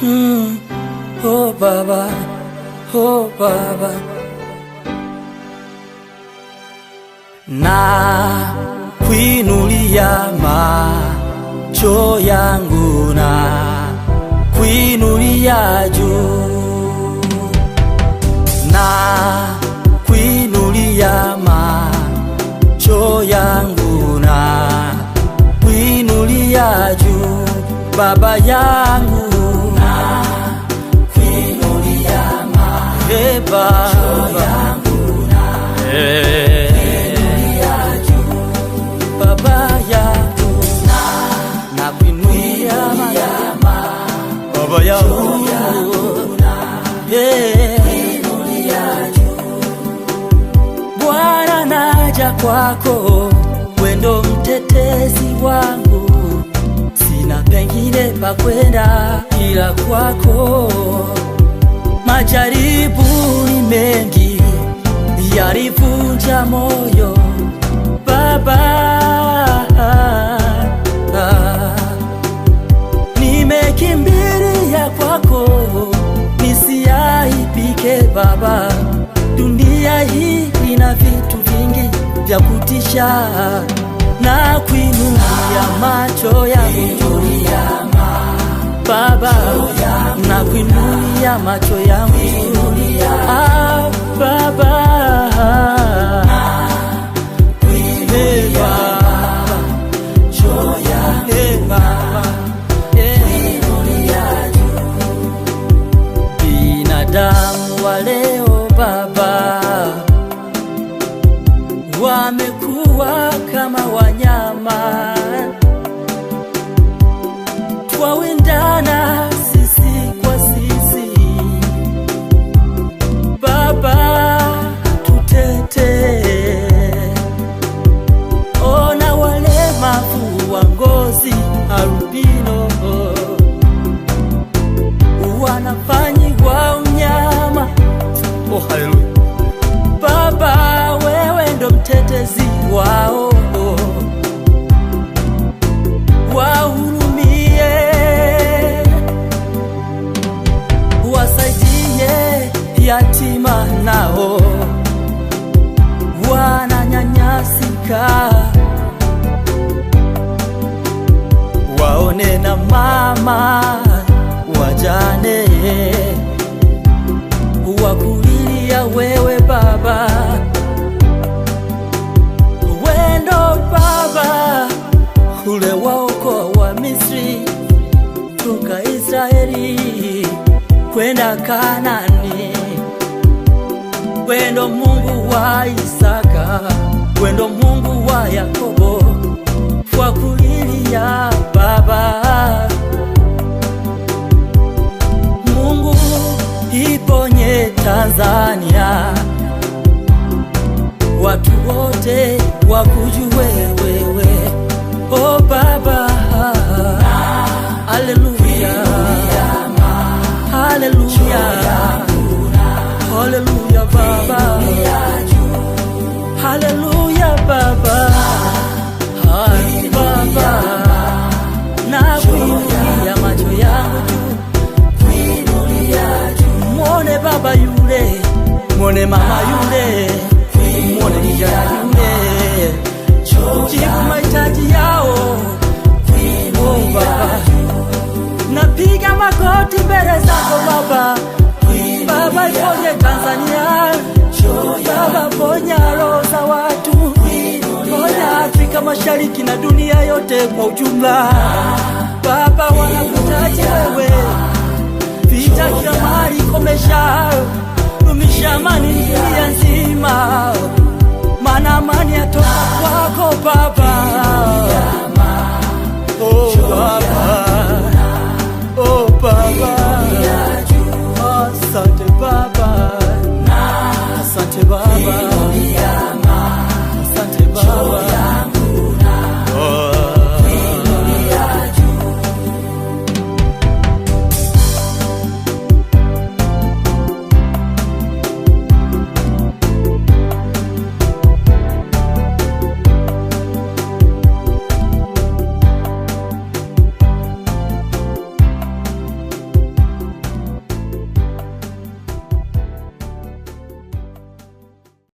Oh Baba, oh Baba, na kuinulia macho yangu na kuinulia juu, na kuinulia macho yangu na kuinulia juu, Baba yangu na kuinulia macho yangu na kuinulia juu, Baba yangu na kuinulia Baba yangu na kuinulia juu. Bwana, naja kwako, wendo mtetezi wangu, sina pengine pa kwenda ila kwako. Majaribu ni mengi yalivunja moyo Baba, nimekimbilia kwako nisiaibike Baba. Dunia hii ina vitu vingi vya kutisha, na kuinulia macho yangu Baba, na kuinulia macho yangu Baba, binadamu wa leo Baba wamekuwa kama wanyama, twawindana sisi kwa sisi. Baba, tutete, ona walemavu wa ngozi albino wanafanyiwa unyama. Oh, haleluya. Baba, wewe ndo mtetezi wao, wahurumie, wasaidie yatima nao wananyanyasika, waone na mama wajane wakulilia wewe Baba, wendo Baba ule waokoa wa Misri toka Israeli kwenda Kanani, wendo Mungu wa Isaka, wendo Mungu wa Yakobo, wakulilia Baba. Mungu, iponye Tanzania, watu wote wakujue wewe. Oh Baba, haleluya, haleluya, haleluya Baba, haleluya Baba, Baba, na kuinulia macho yangu juu, mwone baba yule, mwone mama yule, mwone kijana yule, jibu mahitaji yao. Oh Baba, napiga magoti mbele zako Baba. Baba, iponye Tanzania, Baba, ponya roho za watu, ponya Afrika Mashariki na dunia yote kwa ujumla. Baba, wanakuhitaji wewe, vita kila mahali komesha, dumisha amani dunia nzima, maana amani yatoka kwako Baba.